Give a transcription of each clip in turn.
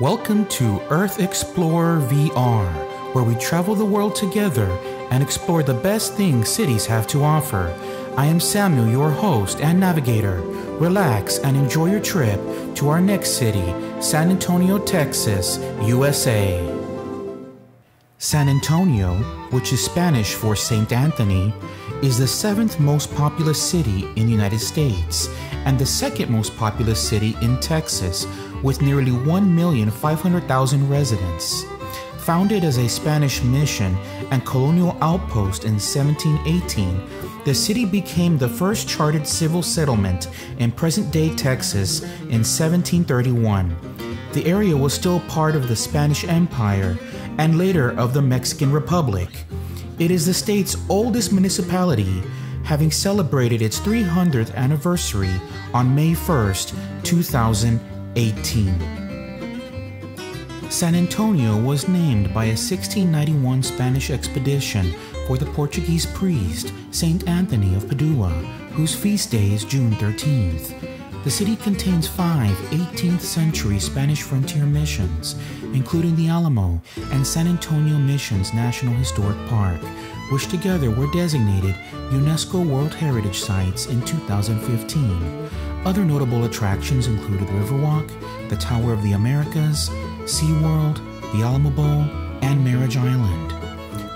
Welcome to Earth Explorer VR, where we travel the world together and explore the best things cities have to offer. I am Samuel, your host and navigator. Relax and enjoy your trip to our next city, San Antonio, Texas, USA. San Antonio, which is Spanish for Saint Anthony, is the 7th most populous city in the United States and the 2nd most populous city in Texas, with nearly 1,500,000 residents. Founded as a Spanish mission and colonial outpost in 1718, the city became the first charted civil settlement in present-day Texas in 1731. The area was still part of the Spanish Empire and later of the Mexican Republic. It is the state's oldest municipality, having celebrated its 300th anniversary on May 1st, 2018. San Antonio was named by a 1691 Spanish expedition for the Portuguese priest Saint Anthony of Padua, whose feast day is June 13th. The city contains 5 18th century Spanish frontier missions, including the Alamo and San Antonio Missions National Historic Park, which together were designated UNESCO World Heritage Sites in 2015. Other notable attractions included Riverwalk, the Tower of the Americas, SeaWorld, the Alamo Bowl, and Marriage Island.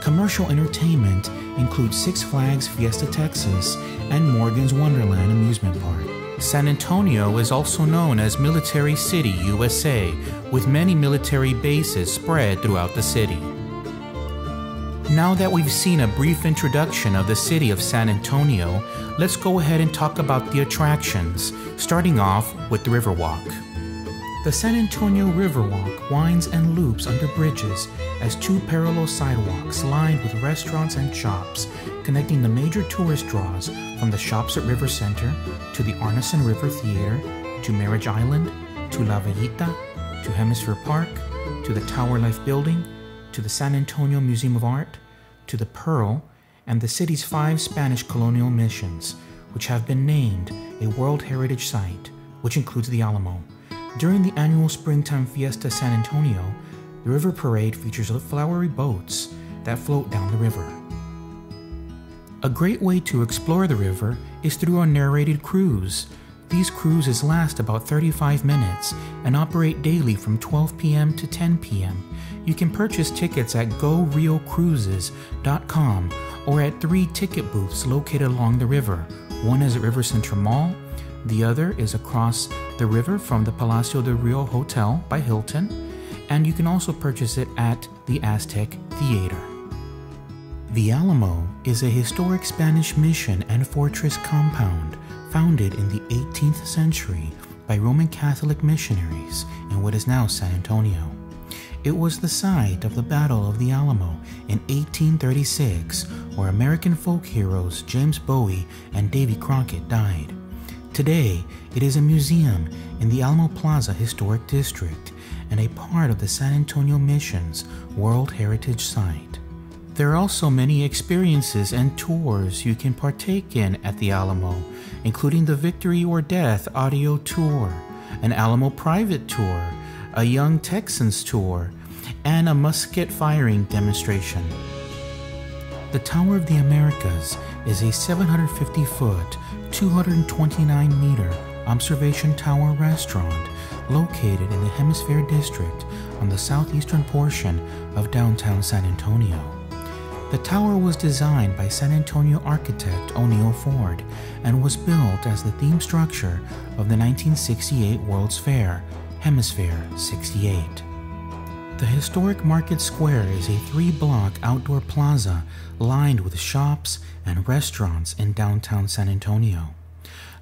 Commercial entertainment includes Six Flags Fiesta Texas and Morgan's Wonderland Amusement Park. San Antonio is also known as Military City, USA, with many military bases spread throughout the city. Now that we've seen a brief introduction of the city of San Antonio, let's go ahead and talk about the attractions, starting off with the Riverwalk. The San Antonio Riverwalk winds and loops under bridges as 2 parallel sidewalks lined with restaurants and shops, connecting the major tourist draws from the shops at River Center to the Arneson River Theater, to Marriage Island, to La Villita, to Hemisphere Park, to the Tower Life Building, to the San Antonio Museum of Art, to the Pearl, and the city's 5 Spanish colonial missions, which have been named a World Heritage Site, which includes the Alamo. During the annual Springtime Fiesta San Antonio, the River Parade features flowery boats that float down the river. A great way to explore the river is through a narrated cruise. These cruises last about 35 minutes and operate daily from 12 p.m. to 10 p.m. You can purchase tickets at GoRioCruises.com or at 3 ticket booths located along the river. One is at River Center Mall, the other is across the river from the Palacio del Rio Hotel by Hilton, and you can also purchase it at the Aztec Theater. The Alamo is a historic Spanish mission and fortress compound founded in the 18th century by Roman Catholic missionaries in what is now San Antonio. It was the site of the Battle of the Alamo in 1836, where American folk heroes James Bowie and Davy Crockett died. Today, it is a museum in the Alamo Plaza Historic District and a part of the San Antonio Missions World Heritage Site. There are also many experiences and tours you can partake in at the Alamo, including the Victory or Death audio tour, an Alamo private tour, a Young Texans tour, and a musket firing demonstration. The Tower of the Americas is a 750-foot, 229-meter observation tower restaurant located in the Hemisphere District on the southeastern portion of downtown San Antonio. The tower was designed by San Antonio architect O'Neill Ford and was built as the theme structure of the 1968 World's Fair, Hemisphere 68. The historic Market Square is a 3-block outdoor plaza lined with shops and restaurants in downtown San Antonio.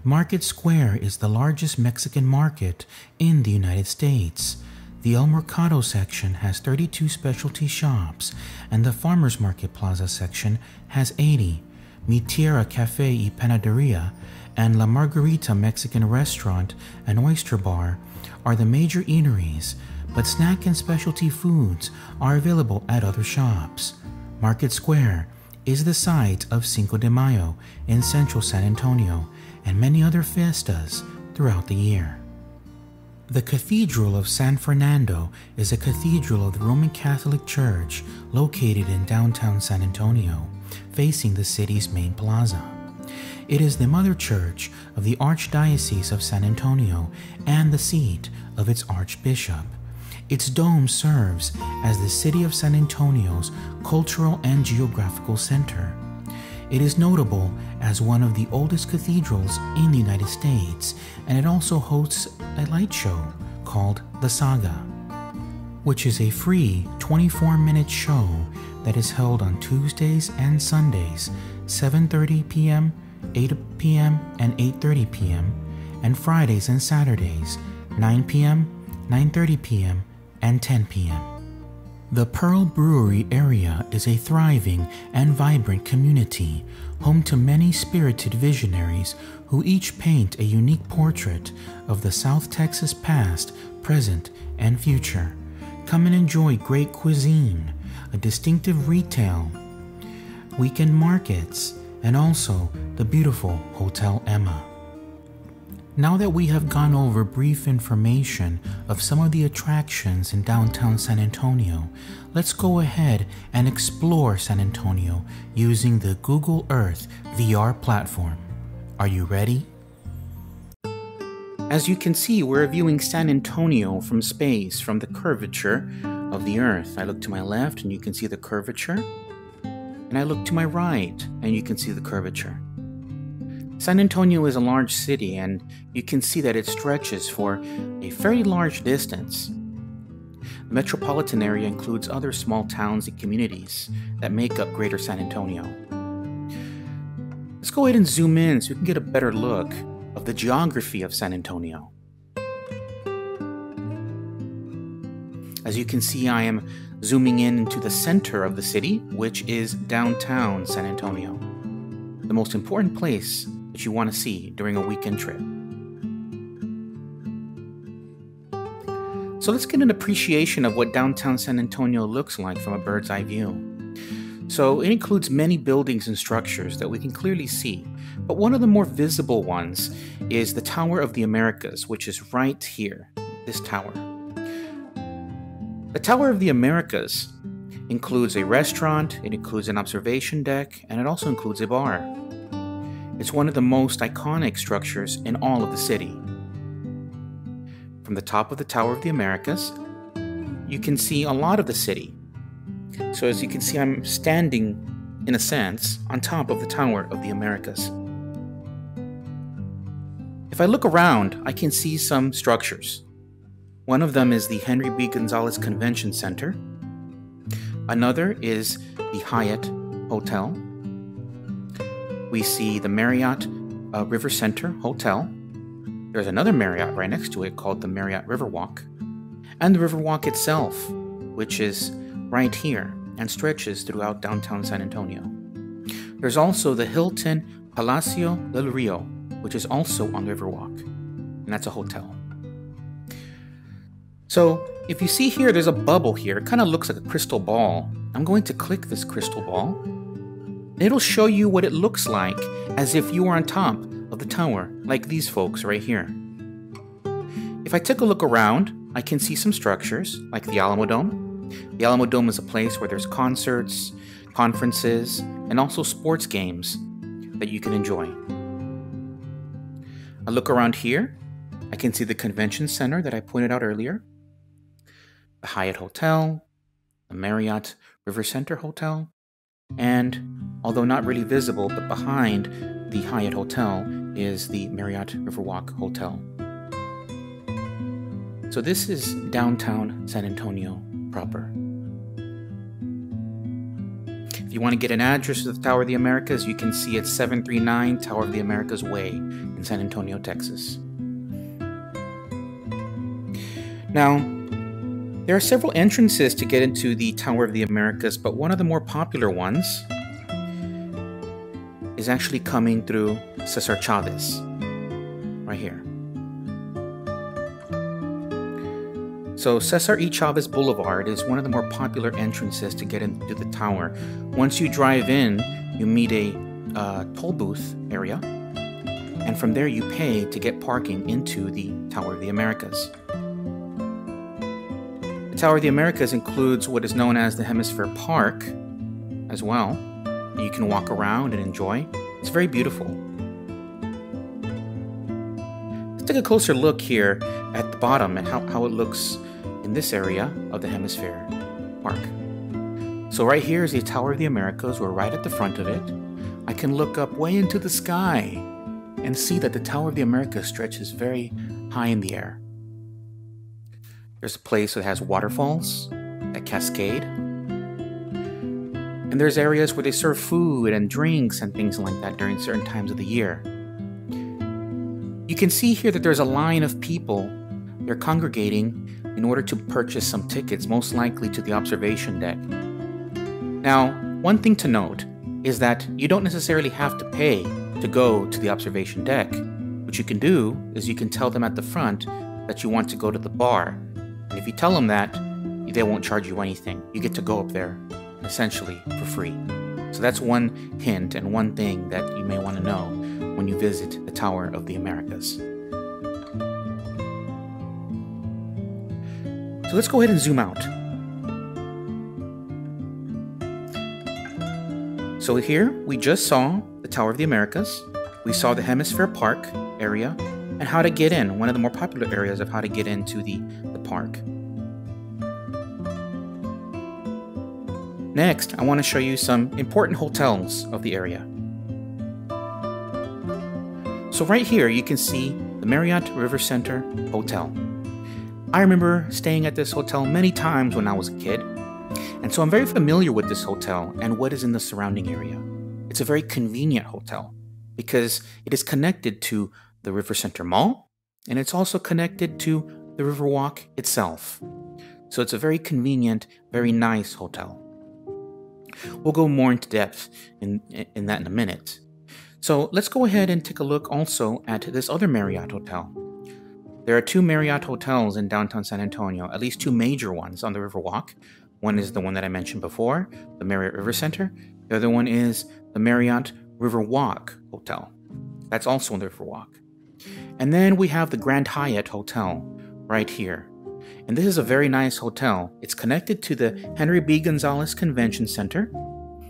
Market Square is the largest Mexican market in the United States. The El Mercado section has 32 specialty shops, and the Farmers Market Plaza section has 80. Mi Tierra Cafe y Panaderia and La Margarita Mexican Restaurant and Oyster Bar are the major eateries, but snack and specialty foods are available at other shops. Market Square is the site of Cinco de Mayo in central San Antonio and many other fiestas throughout the year. The Cathedral of San Fernando is a cathedral of the Roman Catholic Church located in downtown San Antonio, facing the city's main plaza. It is the mother church of the Archdiocese of San Antonio and the seat of its Archbishop. Its dome serves as the city of San Antonio's cultural and geographical center. It is notable as one of the oldest cathedrals in the United States, and it also hosts a light show called The Saga, which is a free 24-minute show that is held on Tuesdays and Sundays, 7:30 p.m., 8 p.m., and 8:30 p.m., and Fridays and Saturdays, 9 p.m., 9:30 p.m., and 10 p.m. The Pearl Brewery area is a thriving and vibrant community, home to many spirited visionaries who each paint a unique portrait of the South Texas past, present, and future. Come and enjoy great cuisine, a distinctive retail, weekend markets, and also the beautiful Hotel Emma. Now that we have gone over brief information of some of the attractions in downtown San Antonio, let's go ahead and explore San Antonio using the Google Earth VR platform. Are you ready? As you can see, we're viewing San Antonio from space, from the curvature of the Earth. I look to my left and you can see the curvature, and I look to my right and you can see the curvature. San Antonio is a large city, and you can see that it stretches for a fairly large distance. The metropolitan area includes other small towns and communities that make up Greater San Antonio. Let's go ahead and zoom in so we can get a better look of the geography of San Antonio. As you can see, I am zooming in into the center of the city, which is downtown San Antonio, the most important place that you want to see during a weekend trip. So let's get an appreciation of what downtown San Antonio looks like from a bird's eye view. So it includes many buildings and structures that we can clearly see, but one of the more visible ones is the Tower of the Americas, which is right here, this tower. The Tower of the Americas includes a restaurant, it includes an observation deck, and it also includes a bar. It's one of the most iconic structures in all of the city. From the top of the Tower of the Americas, you can see a lot of the city. So as you can see, I'm standing, in a sense, on top of the Tower of the Americas. If I look around, I can see some structures. One of them is the Henry B. Gonzalez Convention Center. Another is the Hyatt Hotel. We see the Marriott River Center Hotel. There's another Marriott right next to it called the Marriott Riverwalk. And the Riverwalk itself, which is right here and stretches throughout downtown San Antonio. There's also the Hilton Palacio del Rio, which is also on the Riverwalk, and that's a hotel. So if you see here, there's a bubble here. It kind of looks like a crystal ball. I'm going to click this crystal ball. It'll show you what it looks like as if you were on top of the tower, like these folks right here. If I take a look around, I can see some structures, like the Alamo Dome. The Alamo Dome is a place where there's concerts, conferences, and also sports games that you can enjoy. I look around here, I can see the convention center that I pointed out earlier, the Hyatt Hotel, the Marriott River Center Hotel, and although not really visible, but behind the Hyatt Hotel is the Marriott Riverwalk Hotel. So this is downtown San Antonio proper. If you want to get an address of the Tower of the Americas, you can see it's 739 Tower of the Americas Way in San Antonio, Texas. Now, there are several entrances to get into the Tower of the Americas, but one of the more popular ones is actually coming through Cesar Chavez, right here. So Cesar E. Chavez Boulevard is one of the more popular entrances to get into the tower. Once you drive in, you meet a toll booth area, and from there you pay to get parking into the Tower of the Americas. Tower of the Americas includes what is known as the Hemisphere Park as well. You can walk around and enjoy. It's very beautiful. Let's take a closer look here at the bottom and how it looks in this area of the Hemisphere Park. So right here is the Tower of the Americas. We're right at the front of it. I can look up way into the sky and see that the Tower of the Americas stretches very high in the air. There's a place that has waterfalls that cascade. And there's areas where they serve food and drinks and things like that during certain times of the year. You can see here that there's a line of people. They're congregating in order to purchase some tickets, most likely to the observation deck. Now, one thing to note is that you don't necessarily have to pay to go to the observation deck. What you can do is you can tell them at the front that you want to go to the bar. And if you tell them that, they won't charge you anything. You get to go up there essentially for free. So that's one hint and one thing that you may want to know when you visit the Tower of the Americas. So let's go ahead and zoom out. So here we just saw the Tower of the Americas. We saw the Hemisphere Park area and how to get in, one of the more popular areas of how to get into the park. Next, I want to show you some important hotels of the area. So right here you can see the Marriott River Center Hotel. I remember staying at this hotel many times when I was a kid, and so I'm very familiar with this hotel and what is in the surrounding area. It's a very convenient hotel because it is connected to the River Center Mall, and it's also connected to the Riverwalk itself. So it's a very convenient, very nice hotel. We'll go more into depth in that in a minute. So let's go ahead and take a look also at this other Marriott hotel. There are two Marriott hotels in downtown San Antonio, at least two major ones on the Riverwalk. One is the one that I mentioned before, the Marriott River Center. The other one is the Marriott Riverwalk Hotel. That's also on the Riverwalk. And then we have the Grand Hyatt Hotel right here. And this is a very nice hotel. It's connected to the Henry B. Gonzalez Convention Center.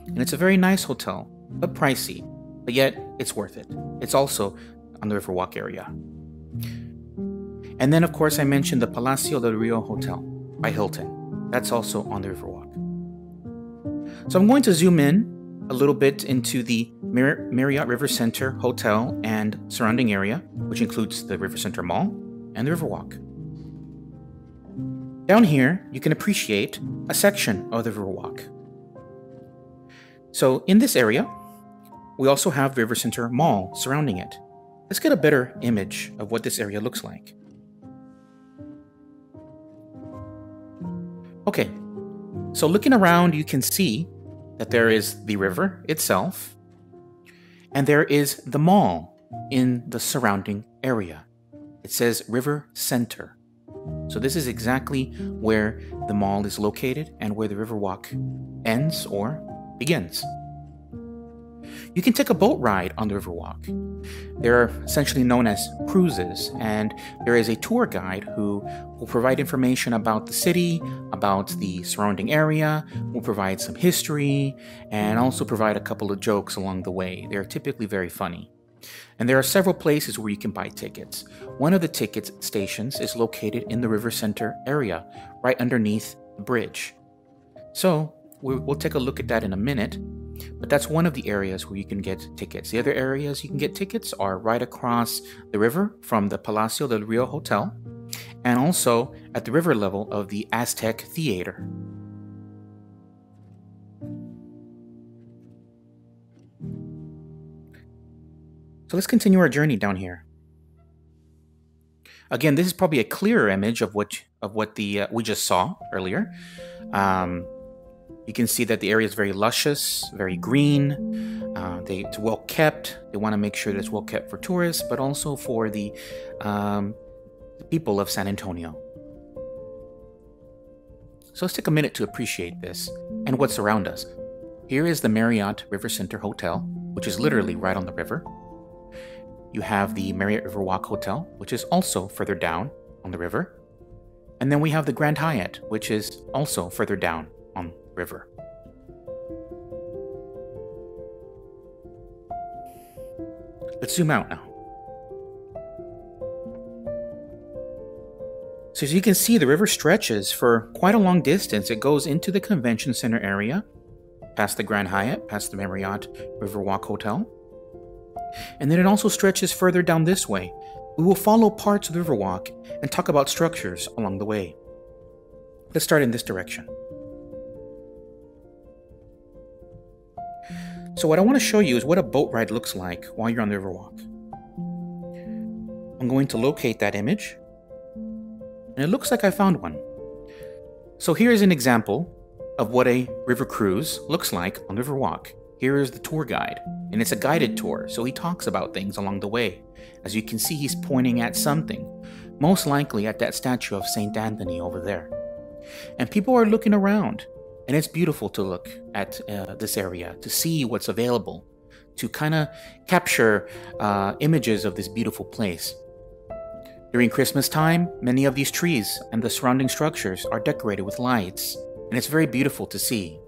And it's a very nice hotel, but pricey. But yet, it's worth it. It's also on the Riverwalk area. And then, of course, I mentioned the Palacio del Rio Hotel by Hilton. That's also on the Riverwalk. So I'm going to zoom in a little bit into the Marriott River Center Hotel and surrounding area, which includes the River Center Mall and the Riverwalk. Down here, you can appreciate a section of the Riverwalk. So in this area, we also have the River Center Mall surrounding it. Let's get a better image of what this area looks like. Okay, so looking around, you can see that there is the river itself, and there is the mall in the surrounding area. It says River Center. So this is exactly where the mall is located and where the Riverwalk ends or begins. You can take a boat ride on the Riverwalk. They're essentially known as cruises, and there is a tour guide who will provide information about the city, about the surrounding area, will provide some history, and also provide a couple of jokes along the way. They're typically very funny. And there are several places where you can buy tickets. One of the ticket stations is located in the River Center area, right underneath the bridge. So we'll take a look at that in a minute, but that's one of the areas where you can get tickets. The other areas you can get tickets are right across the river from the Palacio del Rio Hotel, and also at the river level of the Aztec Theater. So let's continue our journey down here. Again, this is probably a clearer image of what we just saw earlier. You can see that the area is very luscious, very green. It's well kept. They want to make sure that it's well kept for tourists, but also for the people of San Antonio. So let's take a minute to appreciate this and what's around us. Here is the Marriott River Center Hotel, which is literally right on the river. You have the Marriott Riverwalk Hotel, which is also further down on the river. And then we have the Grand Hyatt, which is also further down on the river. Let's zoom out now. So as you can see, the river stretches for quite a long distance. It goes into the convention center area, past the Grand Hyatt, past the Marriott Riverwalk Hotel. And then it also stretches further down this way. We will follow parts of the Riverwalk and talk about structures along the way. Let's start in this direction. So what I want to show you is what a boat ride looks like while you're on the Riverwalk. I'm going to locate that image. And it looks like I found one. So here is an example of what a river cruise looks like on the Riverwalk. Here is the tour guide, and it's a guided tour, so he talks about things along the way. As you can see, he's pointing at something, most likely at that statue of St. Anthony over there. And people are looking around, and it's beautiful to look at this area, to see what's available, to kind of capture images of this beautiful place. During Christmas time, many of these trees and the surrounding structures are decorated with lights, and it's very beautiful to see.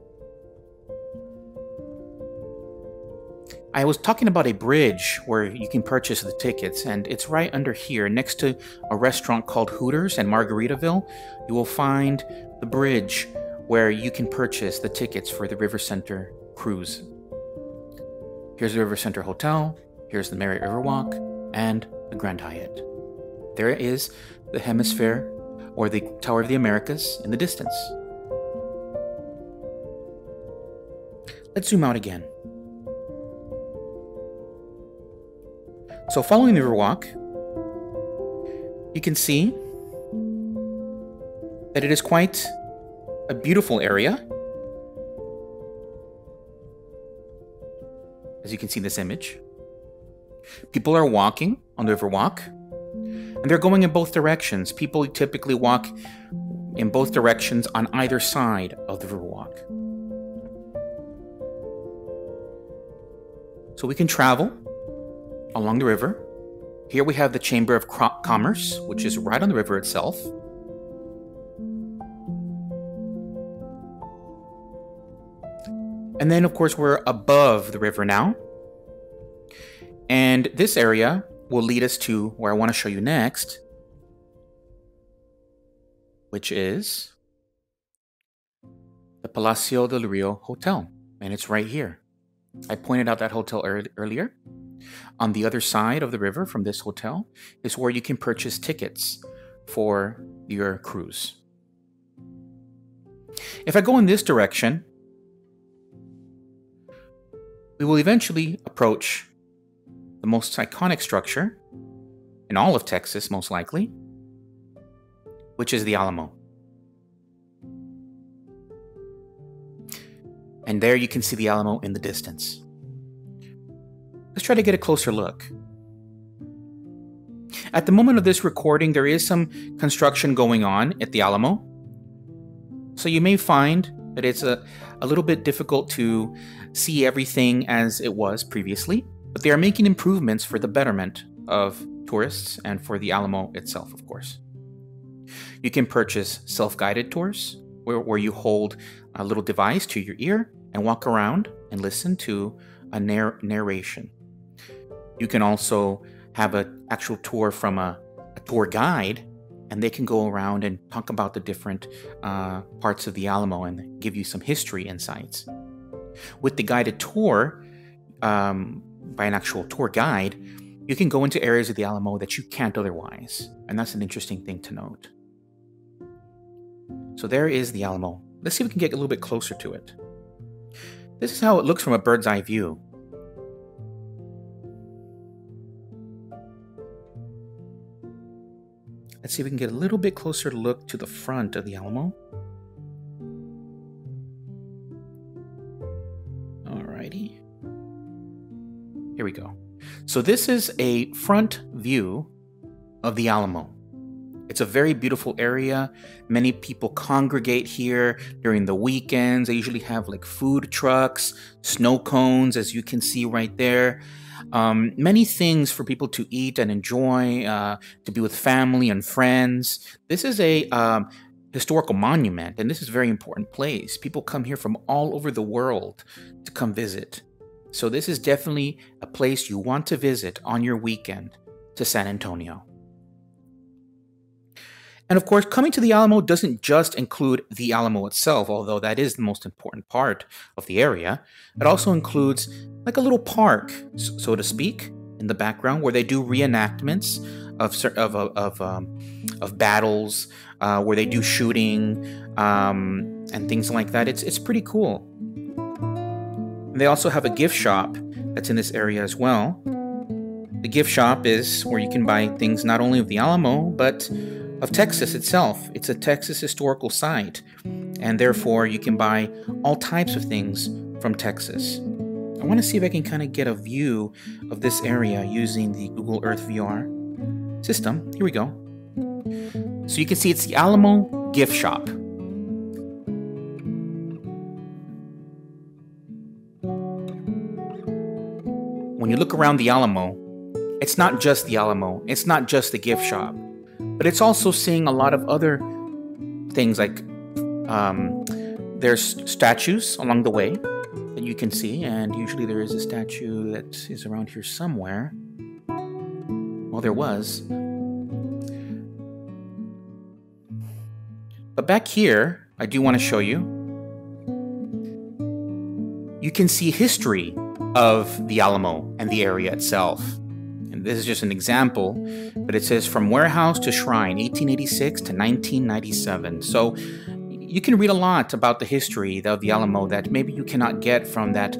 I was talking about a bridge where you can purchase the tickets, and it's right under here next to a restaurant called Hooters in Margaritaville. You will find the bridge where you can purchase the tickets for the River Center cruise. Here's the River Center Hotel, here's the Marriott Riverwalk, and the Grand Hyatt. There is the Hemisphere, or the Tower of the Americas, in the distance. Let's zoom out again. So following the Riverwalk, you can see that it is quite a beautiful area. As you can see in this image, people are walking on the Riverwalk, and they're going in both directions. People typically walk in both directions on either side of the Riverwalk. So we can travel along the river. Here we have the Chamber of Commerce, which is right on the river itself. And then, of course, we're above the river now. And this area will lead us to where I want to show you next, which is the Palacio del Rio Hotel. And it's right here. I pointed out that hotel earlier. On the other side of the river from this hotel is where you can purchase tickets for your cruise. If I go in this direction, we will eventually approach the most iconic structure in all of Texas, most likely, which is the Alamo. And there you can see the Alamo in the distance. Let's try to get a closer look. At the moment of this recording, there is some construction going on at the Alamo. So you may find that it's a little bit difficult to see everything as it was previously, but they are making improvements for the betterment of tourists and for the Alamo itself, of course. You can purchase self-guided tours where you hold a little device to your ear and walk around and listen to a narration. You can also have an actual tour from a tour guide, and they can go around and talk about the different parts of the Alamo and give you some history insights. With the guided tour, by an actual tour guide, you can go into areas of the Alamo that you can't otherwise, and that's an interesting thing to note. So there is the Alamo. Let's see if we can get a little bit closer to it. This is how it looks from a bird's eye view. Let's see if we can get a little bit closer look to the front of the Alamo. Alrighty. Here we go. So this is a front view of the Alamo. It's a very beautiful area. Many people congregate here during the weekends. They usually have like food trucks, snow cones, as you can see right there. Many things for people to eat and enjoy, to be with family and friends. This is a historical monument, and this is a very important place. People come here from all over the world to come visit. So this is definitely a place you want to visit on your weekend to San Antonio. And of course, coming to the Alamo doesn't just include the Alamo itself, although that is the most important part of the area. It also includes like a little park, so to speak, in the background where they do reenactments of battles, where they do shooting and things like that. It's pretty cool. And they also have a gift shop that's in this area as well. The gift shop is where you can buy things not only of the Alamo, but of Texas itself. It's a Texas historical site, and therefore you can buy all types of things from Texas. I want to see if I can kind of get a view of this area using the Google Earth VR system. Here we go. So you can see it's the Alamo gift shop. When you look around the Alamo, it's not just the Alamo, it's not just the gift shop, but it's also seeing a lot of other things like there's statues along the way that you can see, and usually there is a statue that is around here somewhere. Well, there was. But back here, I do want to show you. You can see history of the Alamo and the area itself. And this is just an example, but it says from warehouse to shrine, 1886 to 1997. So you can read a lot about the history of the Alamo that maybe you cannot get from that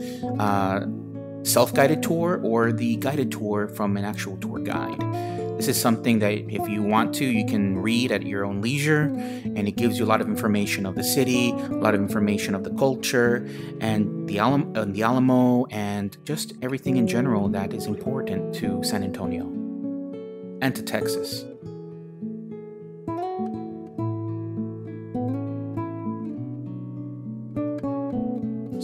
self-guided tour or the guided tour from an actual tour guide. This is something that if you want to, you can read at your own leisure, and it gives you a lot of information of the city, a lot of information of the culture, and the Alamo, and just everything in general that is important to San Antonio and to Texas.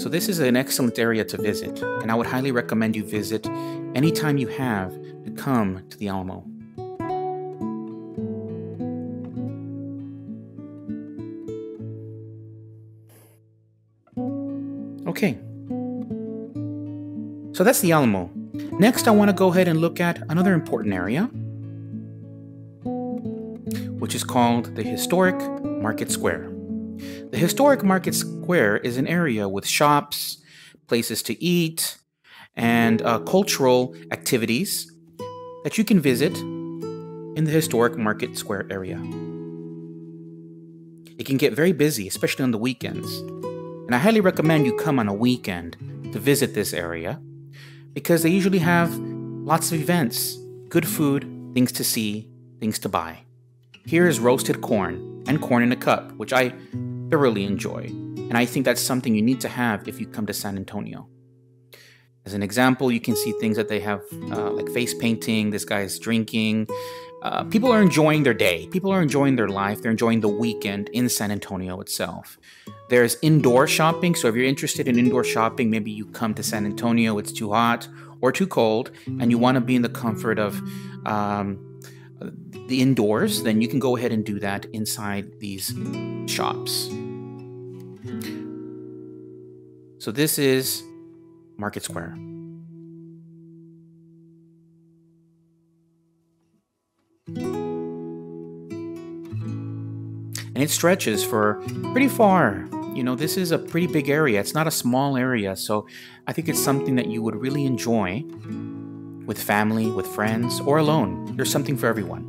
So this is an excellent area to visit, and I would highly recommend you visit anytime you have to come to the Alamo. Okay, so that's the Alamo. Next, I want to go ahead and look at another important area, which is called the Historic Market Square. The Historic Market Square is an area with shops, places to eat, and cultural activities that you can visit in the Historic Market Square area. It can get very busy, especially on the weekends. And I highly recommend you come on a weekend to visit this area because they usually have lots of events, good food, things to see, things to buy. Here is roasted corn and corn in a cup, which I thoroughly enjoy. And I think that's something you need to have if you come to San Antonio. As an example, you can see things that they have like face painting, this guy's drinking. People are enjoying their day. People are enjoying their life. They're enjoying the weekend in San Antonio itself. There's indoor shopping. So if you're interested in indoor shopping, maybe you come to San Antonio, it's too hot or too cold, and you want to be in the comfort of the indoors, then you can go ahead and do that inside these shops. So this is Market Square. And it stretches for pretty far. You know, this is a pretty big area. It's not a small area, so I think it's something that you would really enjoy with family, with friends, or alone. There's something for everyone.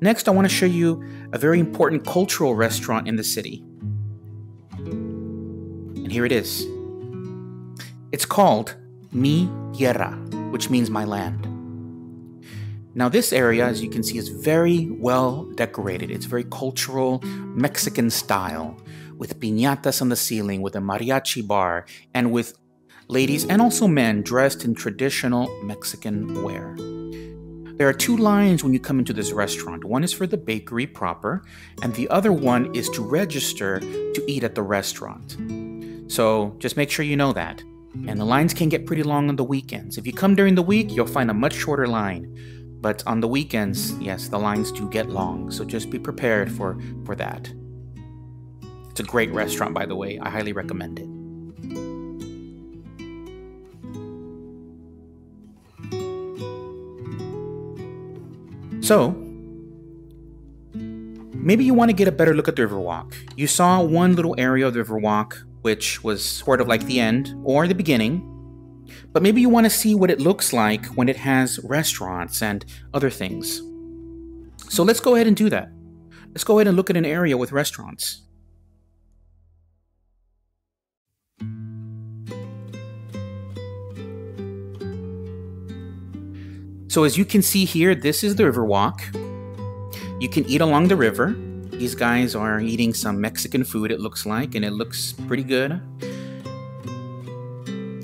Next, I want to show you a very important cultural restaurant in the city. And here it is. It's called Mi Tierra, which means my land. Now this area, as you can see, is very well decorated. It's very cultural, Mexican style, with piñatas on the ceiling, with a mariachi bar, and with ladies and also men dressed in traditional Mexican wear. There are two lines when you come into this restaurant. One is for the bakery proper, and the other one is to register to eat at the restaurant. So just make sure you know that. And the lines can get pretty long on the weekends. If you come during the week, you'll find a much shorter line. But on the weekends, yes, the lines do get long. So just be prepared for that. It's a great restaurant, by the way. I highly recommend it. So, maybe you want to get a better look at the Riverwalk. You saw one little area of the Riverwalk, which was sort of like the end or the beginning. But maybe you want to see what it looks like when it has restaurants and other things. So let's go ahead and do that. Let's go ahead and look at an area with restaurants. So as you can see here, this is the Riverwalk. You can eat along the river. These guys are eating some Mexican food, it looks like, and it looks pretty good.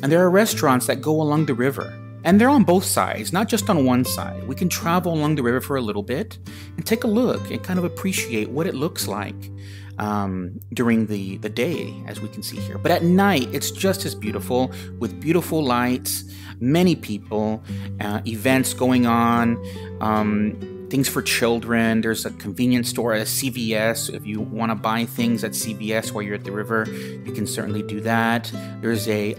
And there are restaurants that go along the river. And they're on both sides, not just on one side. We can travel along the river for a little bit and take a look and kind of appreciate what it looks like during the day, as we can see here. But at night, it's just as beautiful, with beautiful lights, many people, events going on, things for children. There's a convenience store at a CVS. If you want to buy things at CVS while you're at the river, you can certainly do that. There's a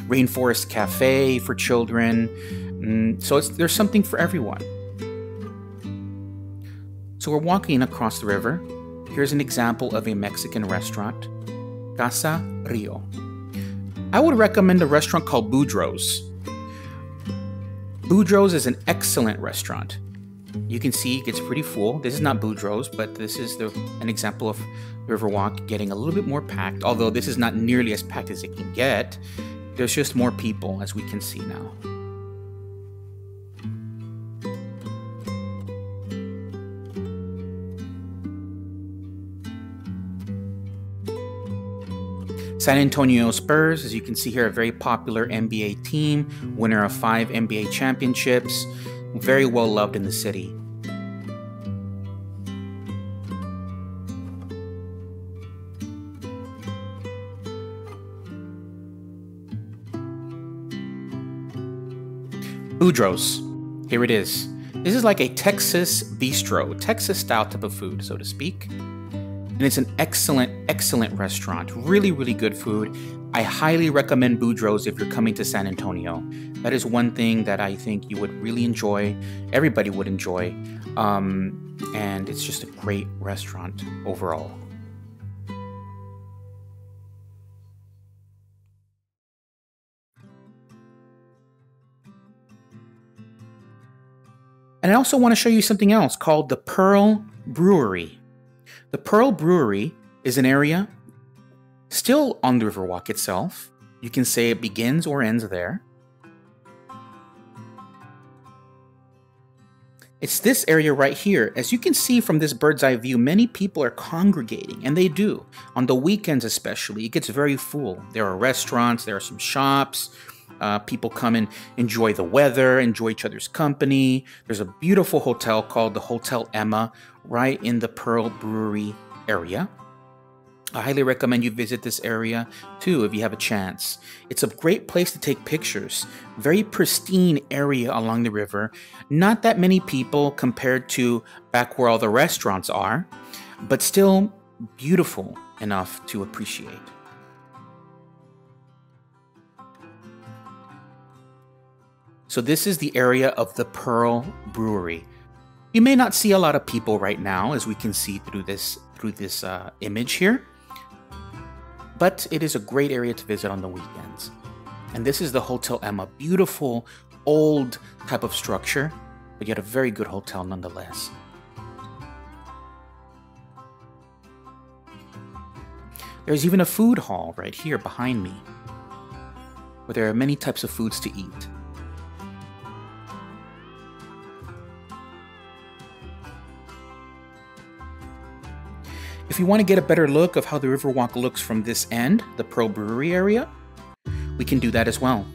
rainforest cafe for children. So there's something for everyone. So we're walking across the river. Here's an example of a Mexican restaurant, Casa Rio. I would recommend a restaurant called Boudreaux's. Boudreaux's is an excellent restaurant. You can see it gets pretty full. This is not Boudreaux's, but this is an example of Riverwalk getting a little bit more packed, although this is not nearly as packed as it can get. There's just more people, as we can see now. San Antonio Spurs, as you can see here, a very popular NBA team, winner of 5 NBA championships, very well loved in the city. Boudreaux's, here it is. This is like a Texas bistro, Texas style type of food, so to speak. And it's an excellent, excellent restaurant. Really, really good food. I highly recommend Boudreaux's if you're coming to San Antonio. That is one thing that I think you would really enjoy. Everybody would enjoy. And it's just a great restaurant overall. And I also want to show you something else called the Pearl Brewery. The Pearl Brewery is an area still on the Riverwalk itself. You can say it begins or ends there. It's this area right here. As you can see from this bird's eye view, many people are congregating, and they do. On the weekends especially, it gets very full. There are restaurants, there are some shops. People come and enjoy the weather, enjoy each other's company. There's a beautiful hotel called the Hotel Emma right in the Pearl Brewery area. I highly recommend you visit this area too if you have a chance. It's a great place to take pictures. Very pristine area along the river. Not that many people compared to back where all the restaurants are, but still beautiful enough to appreciate. So this is the area of the Pearl Brewery. You may not see a lot of people right now, as we can see through this image here, but it is a great area to visit on the weekends. And this is the Hotel Emma, beautiful old type of structure, but yet a very good hotel nonetheless. There's even a food hall right here behind me, where there are many types of foods to eat. If you want to get a better look of how the Riverwalk looks from this end, the Pearl Brewery area, we can do that as well.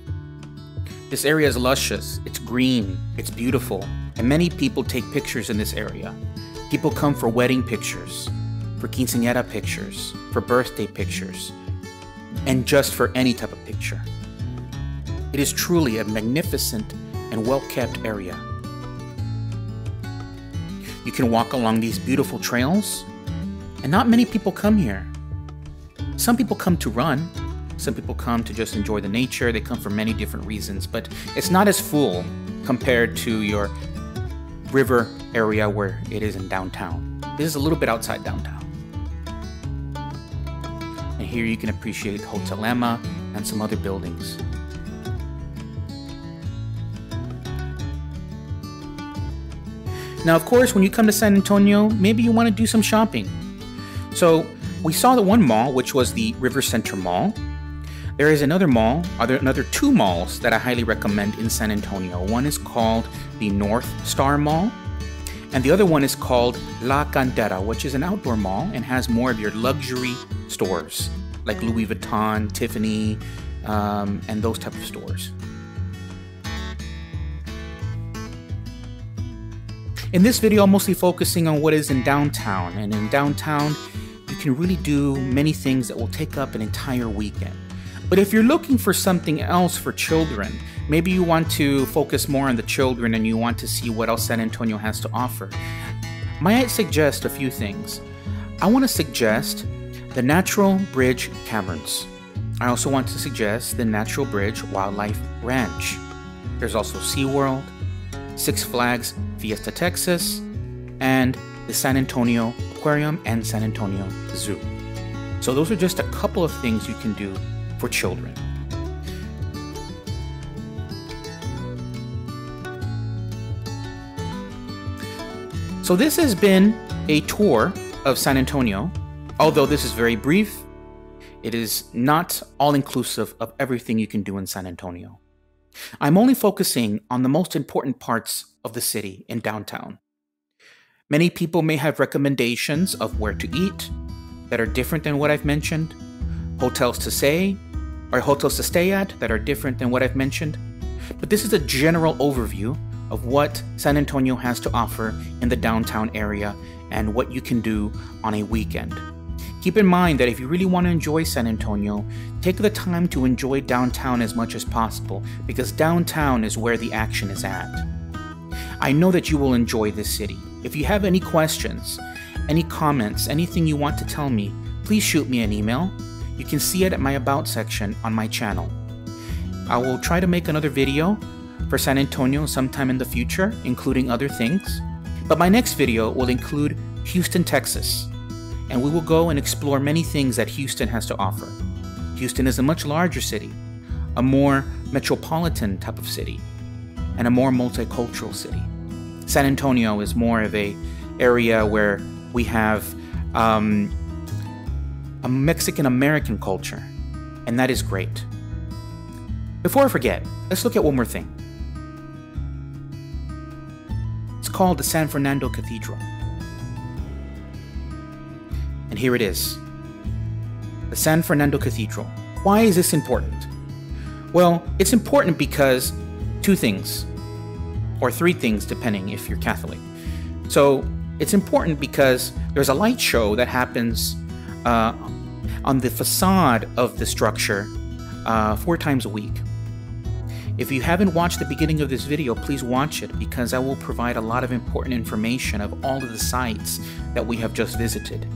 This area is luscious, it's green, it's beautiful, and many people take pictures in this area. People come for wedding pictures, for quinceañera pictures, for birthday pictures, and just for any type of picture. It is truly a magnificent and well-kept area. You can walk along these beautiful trails, and not many people come here. Some people come to run, some people come to just enjoy the nature, they come for many different reasons, but it's not as full compared to your river area where it is in downtown. This is a little bit outside downtown. And here you can appreciate Hotel Emma and some other buildings. Now, of course, when you come to San Antonio, maybe you want to do some shopping. So we saw the one mall, which was the River Center Mall. There is another mall, another two malls that I highly recommend in San Antonio. One is called the North Star Mall, and the other one is called La Cantera, which is an outdoor mall and has more of your luxury stores, like Louis Vuitton, Tiffany, and those type of stores. In this video, I'm mostly focusing on what is in downtown, and in downtown, you can really do many things that will take up an entire weekend. But if you're looking for something else for children, maybe you want to focus more on the children and you want to see what else San Antonio has to offer, might I suggest a few things. I want to suggest the Natural Bridge Caverns. I also want to suggest the Natural Bridge Wildlife Ranch. There's also SeaWorld, Six Flags Fiesta Texas, and the San Antonio Aquarium and San Antonio Zoo. So those are just a couple of things you can do for children. So this has been a tour of San Antonio. Although this is very brief, it is not all-inclusive of everything you can do in San Antonio. I'm only focusing on the most important parts of the city in downtown. Many people may have recommendations of where to eat that are different than what I've mentioned, hotels to stay at that are different than what I've mentioned. But this is a general overview of what San Antonio has to offer in the downtown area and what you can do on a weekend. Keep in mind that if you really want to enjoy San Antonio, take the time to enjoy downtown as much as possible, because downtown is where the action is at. I know that you will enjoy this city. If you have any questions, any comments, anything you want to tell me, please shoot me an email. You can see it at my About section on my channel. I will try to make another video for San Antonio sometime in the future, including other things. But my next video will include Houston, Texas, and we will go and explore many things that Houston has to offer. Houston is a much larger city, a more metropolitan type of city, and a more multicultural city. San Antonio is more of a area where we have a Mexican-American culture, and that is great. Before I forget, let's look at one more thing. It's called the San Fernando Cathedral. And here it is, the San Fernando Cathedral. Why is this important? Well, it's important because two things, or three things depending if you're Catholic. So it's important because there's a light show that happens on the facade of the structure 4 times a week. If you haven't watched the beginning of this video, please watch it, because I will provide a lot of important information of all of the sites that we have just visited.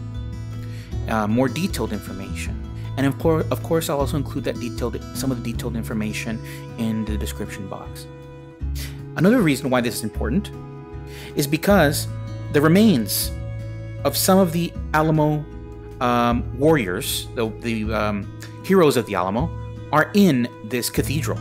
More detailed information, and of course I'll also include that some of the detailed information in the description box. Another reason why this is important is because the remains of some of the Alamo warriors, the heroes of the Alamo, are in this cathedral.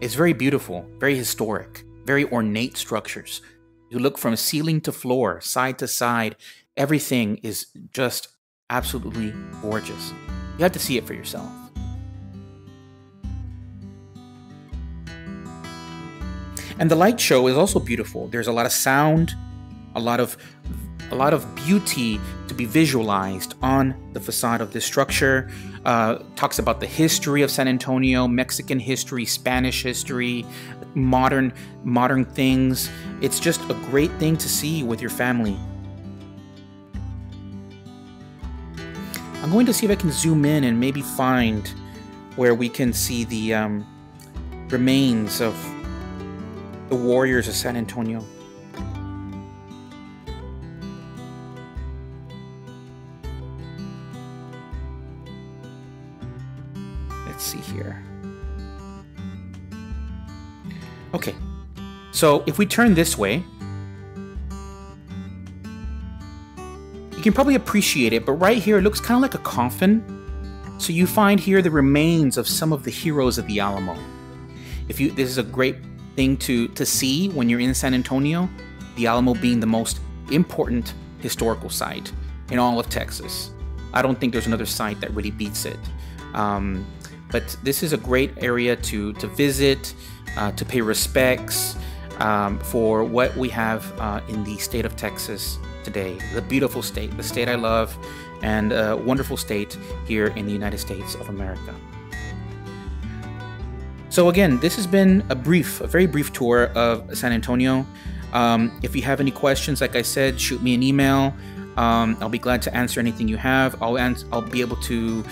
It's very beautiful, very historic, very ornate structures. You look from ceiling to floor, side to side, everything is just absolutely gorgeous. You have to see it for yourself. And the light show is also beautiful. There's a lot of sound, a lot of beauty to be visualized on the facade of this structure. Talks about the history of San Antonio, Mexican history, Spanish history, modern things. It's just a great thing to see with your family. I'm going to see if I can zoom in and maybe find where we can see the remains of the warriors of San Antonio. Let's see here. Okay, so if we turn this way, you can probably appreciate it, but right here it looks kind of like a coffin. So you find here the remains of some of the heroes of the Alamo. This is a great thing to see when you're in San Antonio, the Alamo being the most important historical site in all of Texas. I don't think there's another site that really beats it. But this is a great area to visit, to pay respects for what we have in the state of Texas today. The beautiful state, the state I love, and a wonderful state here in the United States of America. So again, this has been a very brief tour of San Antonio. If you have any questions, like I said, shoot me an email. I'll be glad to answer anything you have. I'll be able to,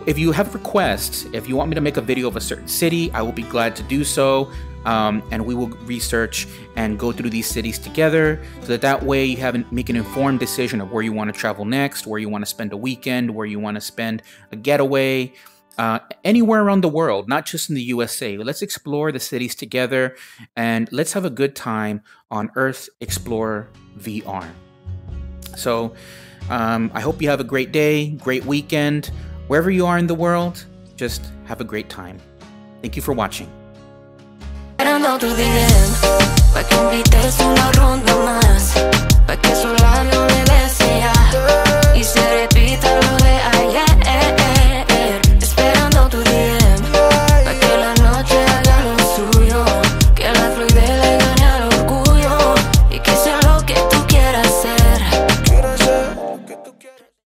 if you have requests, if you want me to make a video of a certain city, I will be glad to do so. And we will research and go through these cities together, so that way you make an informed decision of where you want to travel next, where you want to spend a weekend, where you want to spend a getaway, anywhere around the world, not just in the USA. Let's explore the cities together, and let's have a good time on Earth Explorer VR. So I hope you have a great day, great weekend. Wherever you are in the world, just have a great time. Thank you for watching. Esperando tu DM, pa' que invites una ronda.